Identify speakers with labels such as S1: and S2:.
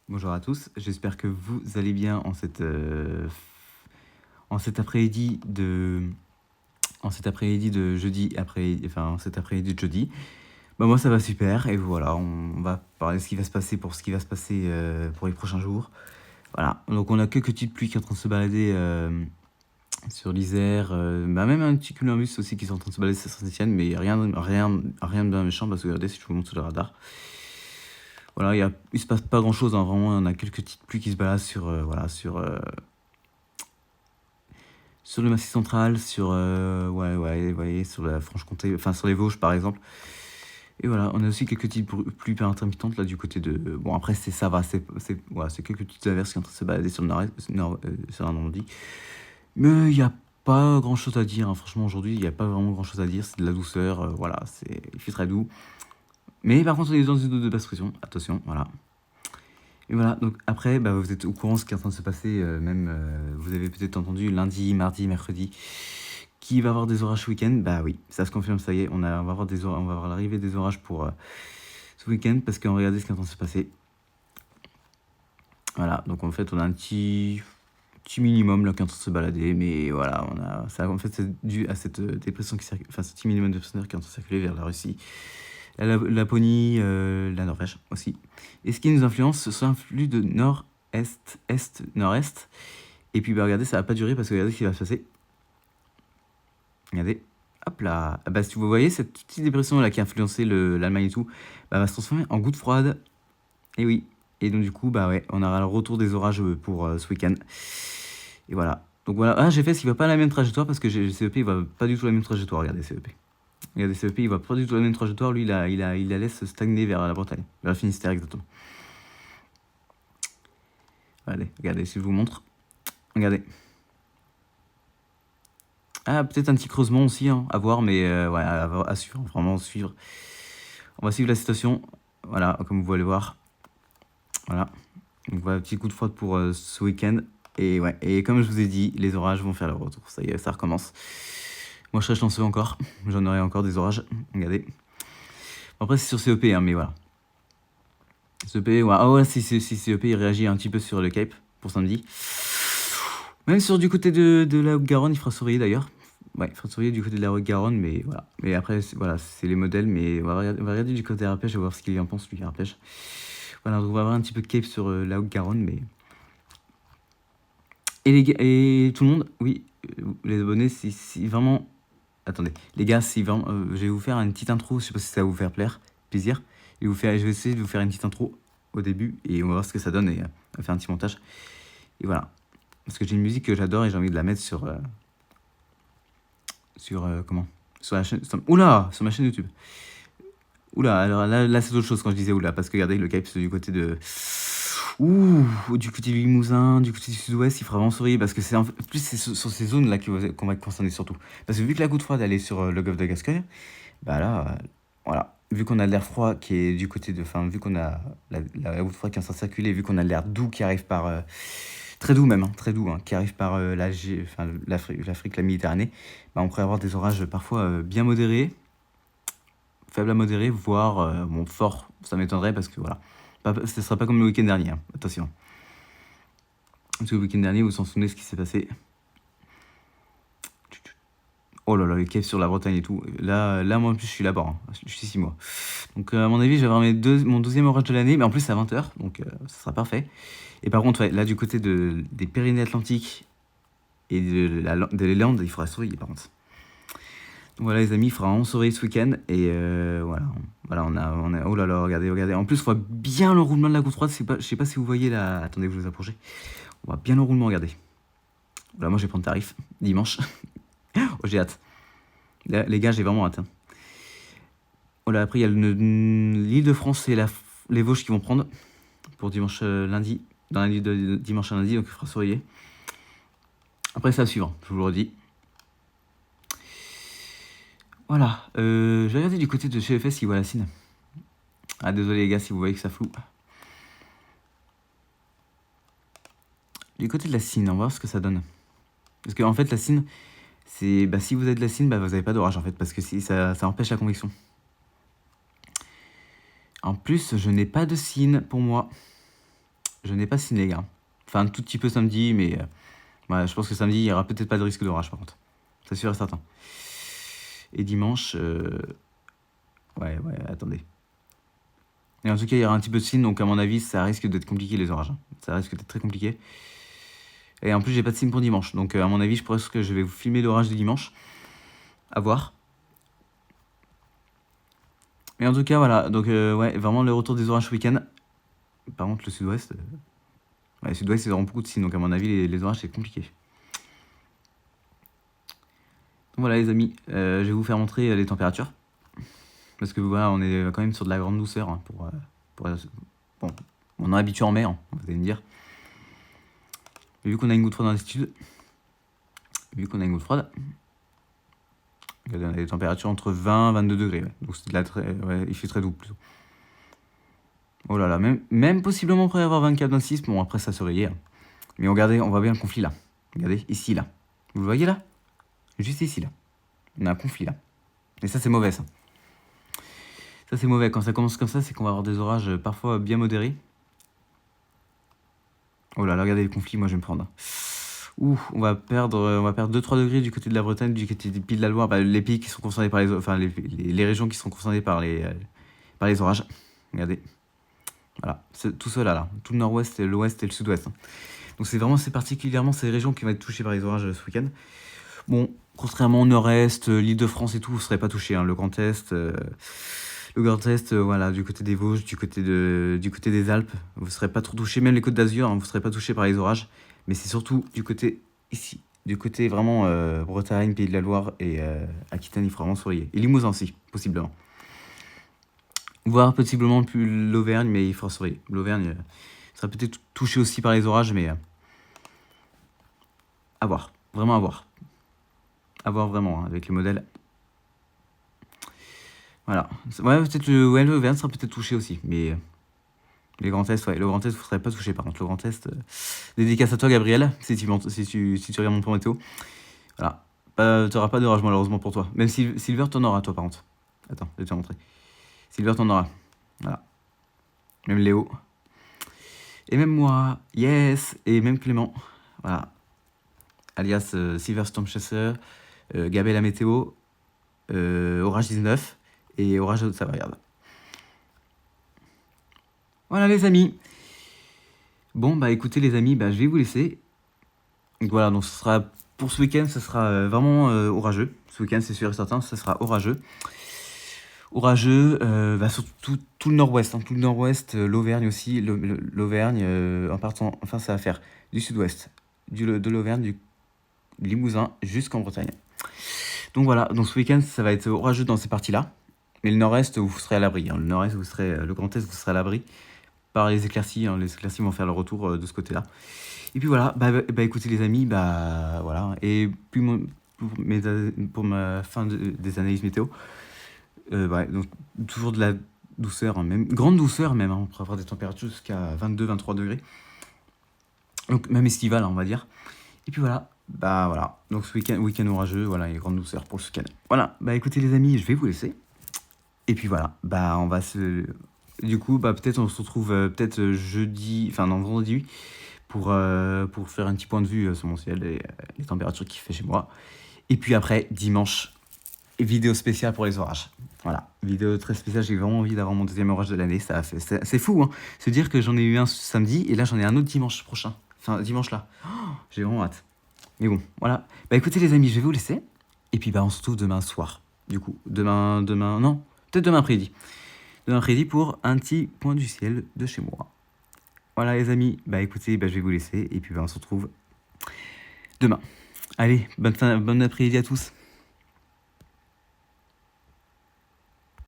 S1: Bonjour à tous, j'espère que vous allez bien en cet après-midi de jeudi après, enfin en cet après-midi de jeudi. Bah moi ça va super et voilà, on va parler de ce qui va se passer pour les prochains jours. Voilà, donc on a quelques petites pluies qui sont en train de se balader sur l'Isère, bah même un petit cumulonimbus aussi qui sont en train de se balader sur Saint-Étienne, mais rien de bien méchant parce que regardez si je vous montre sur le radar. Voilà, il se passe pas grand chose, hein, vraiment, on a quelques petites pluies qui se baladent sur le Massif central, ouais, vous voyez, sur la Franche-Comté, enfin sur les Vosges par exemple. Et voilà, on a aussi quelques petites pluies intermittentes là du côté de. Bon, après, ça va, voilà, c'est quelques petites averses qui sont en train de se balader sur le sur la Normandie. Mais il n'y a pas grand chose à dire, hein. Franchement, aujourd'hui, il n'y a pas vraiment grand chose à dire, c'est de la douceur, voilà, il fait très doux. Mais par contre, on est dans une zone de basse pression, attention, voilà. Et voilà, donc après, bah, vous êtes au courant de ce qui est en train de se passer, vous avez peut-être entendu lundi, mardi, mercredi, qu'il va y avoir des orages ce week-end. Bah oui, ça se confirme, ça y est, on va avoir l'arrivée des orages pour ce week-end, parce qu'on regardez ce qui est en train de se passer. Voilà, donc en fait, on a un petit minimum là qui est en train de se balader, mais voilà, en fait, c'est dû à cette dépression qui circule, enfin, ce petit minimum de pression qui est en train de circuler vers la Russie, la Laponie, la Norvège aussi. Et ce qui nous influence, c'est un flux de nord-est, est-nord-est. Et puis bah, regardez, ça va pas durer parce que regardez ce qui va se passer. Regardez, hop là. Ah bah, si vous voyez cette petite dépression là qui a influencé l'Allemagne et tout, bah, va se transformer en goutte froide. Et oui. Et donc du coup, bah ouais, on aura le retour des orages pour ce week-end. Et voilà. Donc voilà, ah, j'ai fait ce qui va pas la même trajectoire parce que CEP il va pas du tout la même trajectoire. Regardez CEP. Regardez, CEP, il va pas du tout la même trajectoire. Lui, il la laisse stagner vers la Bretagne, vers la Finistère, exactement. Regardez, si je vous montre. Regardez. Ah, peut-être un petit creusement aussi, hein, à voir, mais ouais, à suivre, vraiment suivre. On va suivre la situation. Voilà, comme vous pouvez le voir. Voilà. Donc voilà, petit coup de froid pour ce week-end. Et ouais, et comme je vous ai dit, les orages vont faire leur retour. Ça y est, ça recommence. Moi, je serai chanceux encore. J'en aurai encore des orages. Regardez. Après, c'est sur CEP, hein, mais voilà. CEP, ouais, ah ouais, si CEP, il réagit un petit peu sur le Cape pour samedi. Même sur du côté de la Haute-Garonne, il fera sourire d'ailleurs. Ouais, il fera sourire du côté de la Haute-Garonne, mais voilà. Mais après, voilà, c'est les modèles, mais on va regarder du côté Arpège, je vais voir ce qu'il en pense, lui, Arpège. Voilà, donc on va avoir un petit peu de Cape sur la Haute-Garonne, mais. Et tout le monde, oui, les abonnés, si vraiment. Attendez, les gars, si vraiment. Je vais vous faire une petite intro, je sais pas si ça va vous faire plaisir. Je vais essayer de vous faire une petite intro au début et on va voir ce que ça donne et on va faire un petit montage. Et voilà. Parce que j'ai une musique que j'adore et j'ai envie de la mettre sur. Comment Sur la chaîne. Oula Sur ma chaîne YouTube. Oula, alors là c'est autre chose quand je disais oula, parce que regardez, le Cape c'est du côté de. Ouh, du côté du Limousin, du côté du sud-ouest, il fera vraiment sourire parce que c'est en plus c'est sur ces zones là qu'on va être concerné surtout. Parce que vu que la goutte froide elle est sur le golfe de Gascogne, bah là, voilà, vu qu'on a l'air froid qui est du côté de. Enfin, vu qu'on a la goutte froide qui est en train de circuler, vu qu'on a l'air doux qui arrive par. Très doux même, hein, très doux, hein, qui arrive par l'Afrique, la Méditerranée, bah, on pourrait avoir des orages parfois bien modérés, faibles à modérés, voire bon, forts. Ça m'étonnerait parce que voilà, ce ne sera pas comme le week-end dernier, hein, attention. Parce que le week-end dernier, vous vous en souvenez ce qui s'est passé. Oh là là, les caves sur la Bretagne et tout. Là moi en plus je suis là-bas, hein. Je suis 6 mois. Donc à mon avis, je vais avoir mon deuxième orage de l'année, mais en plus c'est à 20h, donc ça sera parfait. Et par contre, ouais, là du côté des Pyrénées-Atlantiques et de les Landes, il faudra surveiller par contre. Donc voilà les amis, il faudra vraiment surveiller ce week-end. Et voilà, on a. Oh là là, regardez. En plus, on voit bien l'enroulement de la goutte froide. Je sais pas si vous voyez là. Attendez, vous vous approchez. On voit bien l'enroulement, regardez. Voilà, moi je vais prendre tarif dimanche. Oh, j'ai hâte. Là, les gars, j'ai vraiment hâte, hein. Oh là, après, il y a l'île de France et les Vosges qui vont prendre pour dimanche, lundi. Dans la nuit de dimanche à lundi, donc il faudra surveiller. Après, c'est à suivre, je vous le redis. Voilà, je vais regarder du côté de chez FS qui voit la Cine. Ah, désolé les gars si vous voyez que ça floue. Du côté de la Cine, on va voir ce que ça donne. Parce qu'en fait, la Cine, c'est. Bah, si vous avez de la Cine, bah, vous n'avez pas d'orage en fait, parce que ça empêche la convection. En plus, je n'ai pas de Cine pour moi. je n'ai pas signé, les gars. Enfin, un tout petit peu samedi, mais ouais, je pense que samedi, il n'y aura peut-être pas de risque d'orage, par contre. C'est sûr et certain. Et dimanche, ouais, attendez. Et en tout cas, il y aura un petit peu de signe, donc à mon avis, ça risque d'être compliqué, les orages. Ça risque d'être très compliqué. Et en plus, j'ai pas de signe pour dimanche. Donc, à mon avis, je pense que je vais vous filmer l'orage de dimanche. À voir. Mais en tout cas, voilà. Donc, ouais, vraiment le retour des orages ce week-end. Par contre, le sud-ouest... ouais, le sud-ouest, ils auront beaucoup de signes. Donc, à mon avis, les orages, c'est compliqué. Donc, voilà, les amis. Je vais vous faire montrer les températures. Parce que, voilà, on est quand même sur de la grande douceur. Hein, bon, on est habitué en mer, hein, vous allez me dire. Mais vu qu'on a une goutte froide dans l'altitude... On a des températures entre 20 et 22 degrés. Ouais. Donc c'est de la ouais, il fait très doux plutôt. Oh là là, même possiblement pourrait y avoir 24, 26. Bon, après ça serait hier. Mais regardez, on voit bien le conflit là. Regardez, ici là. Vous le voyez là? Juste ici là. On a un conflit là. Et ça, c'est mauvais ça. Ça, c'est mauvais. Quand ça commence comme ça, c'est qu'on va avoir des orages parfois bien modérés. Oh là là, regardez le conflit, moi je vais me prendre. Ouh, on va perdre 2-3 degrés du côté de la Bretagne, du côté des Pays de la Loire, bah, les pays qui sont concernés par les régions qui sont concernées par les orages. Regardez. Voilà, c'est tout cela là, tout le nord-ouest, l'ouest et le sud-ouest. Donc c'est particulièrement ces régions qui vont être touchées par les orages ce week-end. Bon, contrairement au nord-est, l'Île-de-France et tout, vous ne serez pas touchés. Hein. Le Grand Est, voilà, du côté des Vosges, du côté des Alpes, vous ne serez pas trop touchés. Même les Côtes d'Azur, hein, vous ne serez pas touchés par les orages. Mais c'est surtout du côté ici, du côté vraiment Bretagne, Pays de la Loire et Aquitaine, il faut vraiment sourire. Et Limousin aussi, possiblement. Voire possiblement plus l'Auvergne, mais il faudra sourire. L'Auvergne sera peut-être touché aussi par les orages, mais à voir. Vraiment à voir. À voir vraiment, hein, avec le modèle. Voilà. Ouais, peut-être l'Auvergne sera peut-être touché aussi, mais... les Grands Est, ouais. Le Grand Est, vous ne serez pas touché par contre. Le Grand Est, dédicace à toi, Gabriel, si tu regardes mon plan météo. Voilà. Tu n'auras pas d'orage, malheureusement, pour toi. Même si Silver, t'en auras, toi, par contre. Attends, je vais te montrer. Silver, t'en auras. Voilà. Même Léo. Et même moi. Yes. Et même Clément. Voilà. Alias Silver Storm Chaser. Gabé la météo. Orage 19. Et Orage de Haute-Savoie. Voilà, les amis. Bon, bah écoutez, les amis, bah, je vais vous laisser. Donc voilà, donc ce sera pour ce week-end, ce sera vraiment orageux. Ce week-end, c'est sûr et certain, ce sera orageux. Orageux, bah, sur tout le nord-ouest, hein, tout le nord-ouest, l'Auvergne aussi, l'Auvergne, en partant, enfin ça va faire du sud-ouest, de l'Auvergne, du Limousin jusqu'en Bretagne. Donc voilà, donc ce week-end, ça va être orageux dans ces parties-là. Mais le nord-est, vous serez à l'abri. Hein. Le nord-est, le Grand Est, vous serez à l'abri par les éclaircies. Hein. Les éclaircies vont faire le retour de ce côté-là. Et puis voilà, bah écoutez les amis, bah voilà. Et puis pour ma fin des analyses météo, ouais, donc toujours de la douceur, hein, même grande douceur même, hein, on pourrait avoir des températures jusqu'à 22-23 degrés. Donc même estival, hein, on va dire. Et puis voilà, bah voilà. Donc ce week-end orageux, voilà, et grande douceur pour ce week-end. Voilà, bah écoutez les amis, je vais vous laisser. Et puis voilà, bah on va se... Du coup, bah peut-être on se retrouve peut-être jeudi, enfin non, vendredi, pour faire un petit point de vue sur mon ciel et les températures qu'il fait chez moi. Et puis après, dimanche, vidéo spéciale pour les orages. Voilà, vidéo très spéciale, j'ai vraiment envie d'avoir mon deuxième orage de l'année. C'est fou, hein, se dire que j'en ai eu un samedi et là j'en ai un autre dimanche prochain. Enfin, dimanche là. Oh, j'ai vraiment hâte. Mais bon, voilà. Bah écoutez les amis, je vais vous laisser. Et puis bah on se retrouve demain soir. Du coup, demain, non, peut-être demain après-midi. Demain après-midi pour un petit point du ciel de chez moi. Voilà les amis, bah écoutez, bah, je vais vous laisser et puis bah, on se retrouve demain. Allez, bonne après-midi à tous.